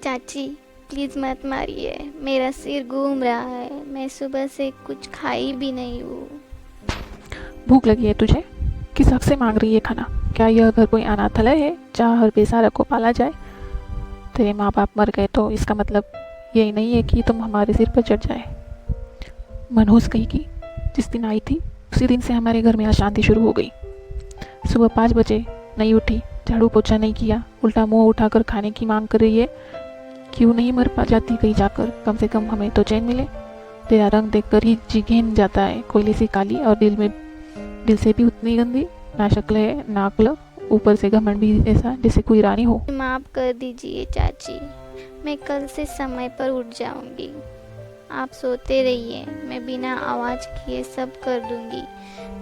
चाची प्लीज़ मत मारिए, मेरा सिर घूम रहा है, मैं सुबह से कुछ खाई भी नहीं हूँ। भूख लगी है तुझे? किस हक से मांग रही है खाना? क्या यह घर कोई अनाथालय है जहाँ हर बेसहारा को पाला जाए? तेरे माँ बाप मर गए तो इसका मतलब यही नहीं है कि तुम हमारे सिर पर चढ़ जाए। मनहूस कहेगी, जिस दिन आई थी उसी दिन से हमारे घर में अशांति शुरू हो गई। सुबह 5 बजे नहीं उठी, झाड़ू पोछा नहीं किया, उल्टा मुंह उठाकर खाने की मांग कर रही है। क्यों नहीं मर पा जाती कहीं जाकर? कम से कम हमें तो चैन मिले। तेरा रंग देखकर ही जी घेन जाता है, कोयले सी काली और दिल से भी उतनी गंदी। ना शक्ल है ना अक्ल, ऊपर से घमंड भी ऐसा जैसे कोई रानी हो। माफ़ कर दीजिए चाची, मैं कल से समय पर उठ जाऊंगी। आप सोते रहिए, मैं बिना आवाज़ किए सब कर दूंगी,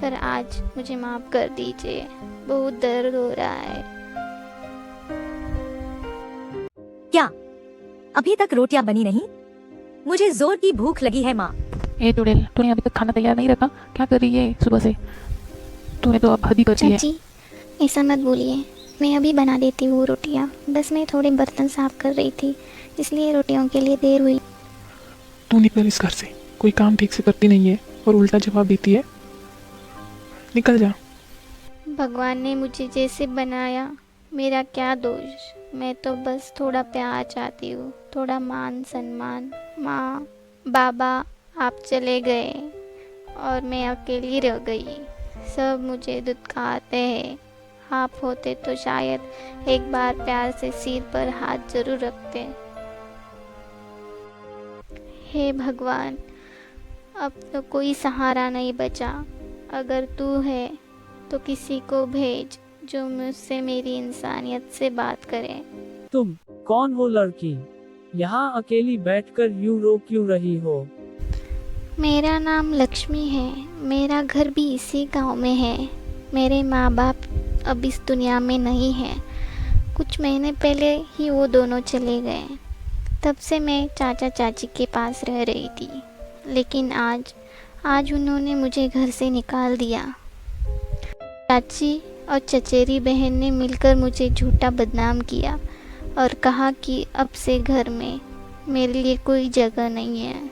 पर आज मुझे माफ़ कर दीजिए, बहुत दर्द हो रहा है। क्या अभी तक रोटियां बनी नहीं? मुझे जोर की भूख लगी है माँ। ए चुड़ैल, तूने अभी तक खाना तैयार नहीं रखा? क्या कर रही है सुबह से? तूने तो अब हद ही कर दी है। चाची ऐसा मत बोलिए, मैं अभी बना देती हूँ रोटियाँ, बस मैं थोड़े बर्तन साफ कर रही थी, इसलिए रोटियों के लिए देर हुई। तू निकल इस घर से, कोई काम ठीक से करती नहीं है और उल्टा जवाब देती है। निकल जा। भगवान ने मुझे जैसे बनाया, मेरा क्या दोष। मैं तो बस थोड़ा प्यार चाहती हूँ, थोड़ा मान सम्मान। माँ बाबा आप चले गए और मैं अकेली रह गई, सब मुझे दुत्कारते हैं। आप होते तो शायद एक बार प्यार से सिर पर हाथ जरूर रखते। हे भगवान, अब तो कोई सहारा नहीं बचा। अगर तू है तो किसी को भेज जो मुझसे मेरी इंसानियत से बात करे। तुम कौन हो लड़की? यहाँ अकेली बैठकर यूं रो क्यों रही हो? मेरा नाम लक्ष्मी है, मेरा घर भी इसी गांव में है। मेरे माँ बाप अब इस दुनिया में नहीं हैं, कुछ महीने पहले ही वो दोनों चले गए। तब से मैं चाचा चाची के पास रह रही थी, लेकिन आज उन्होंने मुझे घर से निकाल दिया। चाची और चचेरी बहन ने मिलकर मुझे झूठा बदनाम किया और कहा कि अब से घर में मेरे लिए कोई जगह नहीं है।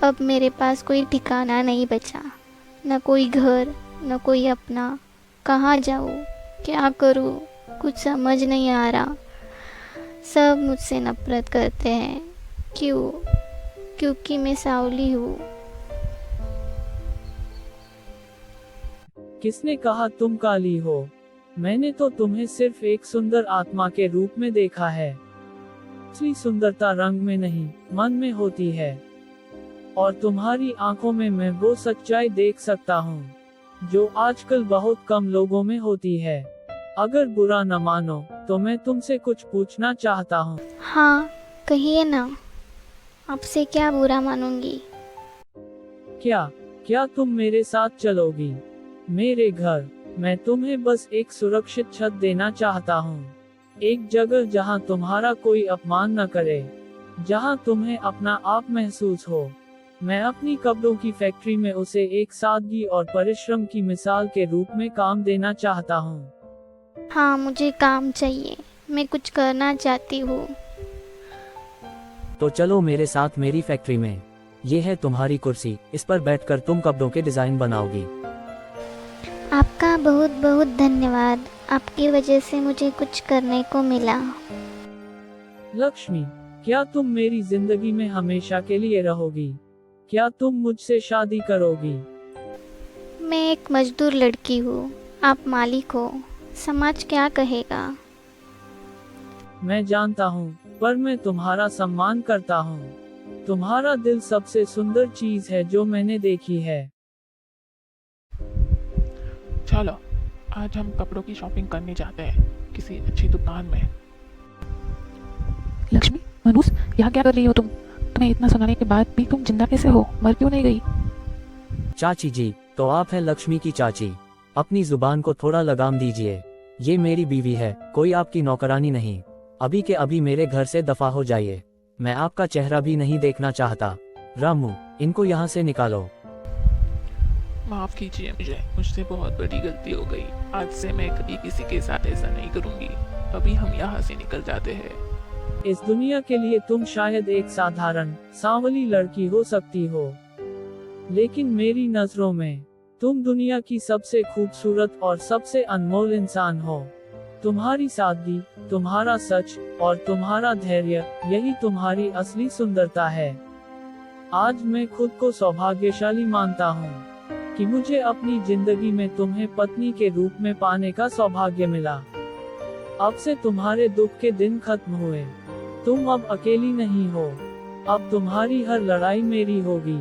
अब मेरे पास कोई ठिकाना नहीं बचा, न कोई घर न कोई अपना। कहाँ जाऊँ, क्या करूँ, कुछ समझ नहीं आ रहा। सब मुझसे नफरत करते हैं। क्योंकि मैं सावली हूँ। किसने कहा तुम काली हो? मैंने तो तुम्हें सिर्फ एक सुंदर आत्मा के रूप में देखा है। असली सुंदरता रंग में नहीं, मन में होती है। और तुम्हारी आंखों में मैं वो सच्चाई देख सकता हूँ जो आजकल बहुत कम लोगों में होती है। अगर बुरा न मानो तो मैं तुमसे कुछ पूछना चाहता हूँ। हाँ कहिए ना, आपसे क्या बुरा मानूंगी। क्या तुम मेरे साथ चलोगी मेरे घर? मैं तुम्हें बस एक सुरक्षित छत देना चाहता हूँ, एक जगह जहाँ तुम्हारा कोई अपमान न करे, जहाँ तुम्हें अपना आप महसूस हो। मैं अपनी कपड़ों की फैक्ट्री में उसे एक सादगी और परिश्रम की मिसाल के रूप में काम देना चाहता हूँ। हाँ मुझे काम चाहिए, मैं कुछ करना चाहती हूँ। तो चलो मेरे साथ मेरी फैक्ट्री में। ये है तुम्हारी कुर्सी, इस पर बैठकर तुम कपड़ों के डिजाइन बनाओगी। आपका बहुत बहुत धन्यवाद, आपकी वजह से मुझे कुछ करने को मिला। लक्ष्मी, क्या तुम मेरी जिंदगी में हमेशा के लिए रहोगी? क्या तुम मुझसे शादी करोगी? मैं एक मजदूर लड़की हूँ, आप मालिक हो, समाज क्या कहेगा। मैं जानता हूँ, पर मैं तुम्हारा सम्मान करता हूँ। तुम्हारा दिल सबसे सुंदर चीज है जो मैंने देखी है। चलो आज हम कपड़ों की शॉपिंग करने जाते हैं किसी अच्छी दुकान में। लक्ष्मी, मनूस, यहाँ क्या कर रही हो तुम? तुम्हें इतना सुनाने के बाद भी तुम जिंदा कैसे हो? मर क्यों नहीं गई? चाची जी, तो आप हैं लक्ष्मी की चाची। अपनी जुबान को थोड़ा लगाम दीजिए। ये मेरी बीवी है, कोई आपकी नौकरानी नहीं। अभी के अभी मेरे घर से दफा हो जाइए। मैं आपका चेहरा भी नहीं देखना चाहता। रामू, इनको यहाँ से निकालो। माफ़ कीजिए मुझसे बहुत बड़ी गलती हो गई। आज से मैं कभी किसी के साथ ऐसा नहीं करूँगी। अभी हम यहाँ से निकल जाते हैं। इस दुनिया के लिए तुम शायद एक साधारण सांवली लड़की हो सकती हो, लेकिन मेरी नजरों में तुम दुनिया की सबसे खूबसूरत और सबसे अनमोल इंसान हो। तुम्हारी सादगी, तुम्हारा सच और तुम्हारा धैर्य, यही तुम्हारी असली सुंदरता है। आज मैं खुद को सौभाग्यशाली मानता हूँ कि मुझे अपनी जिंदगी में तुम्हें पत्नी के रूप में पाने का सौभाग्य मिला। अब से तुम्हारे दुख के दिन खत्म हुए। तुम अब अकेली नहीं हो। अब तुम्हारी हर लड़ाई मेरी होगी।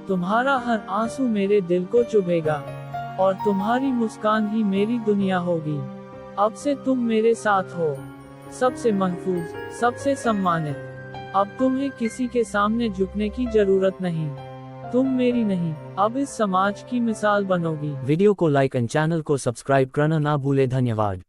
तुम्हारा हर आंसू मेरे दिल को चुभेगा और तुम्हारी मुस्कान ही मेरी दुनिया होगी। अब से तुम मेरे साथ हो, सबसे महफूज, सबसे सम्मानित। अब तुम्हें किसी के सामने झुकने की जरूरत नहीं। तुम मेरी नहीं, अब इस समाज की मिसाल बनोगी। वीडियो को लाइक एंड चैनल को सब्सक्राइब करना ना भूले। धन्यवाद।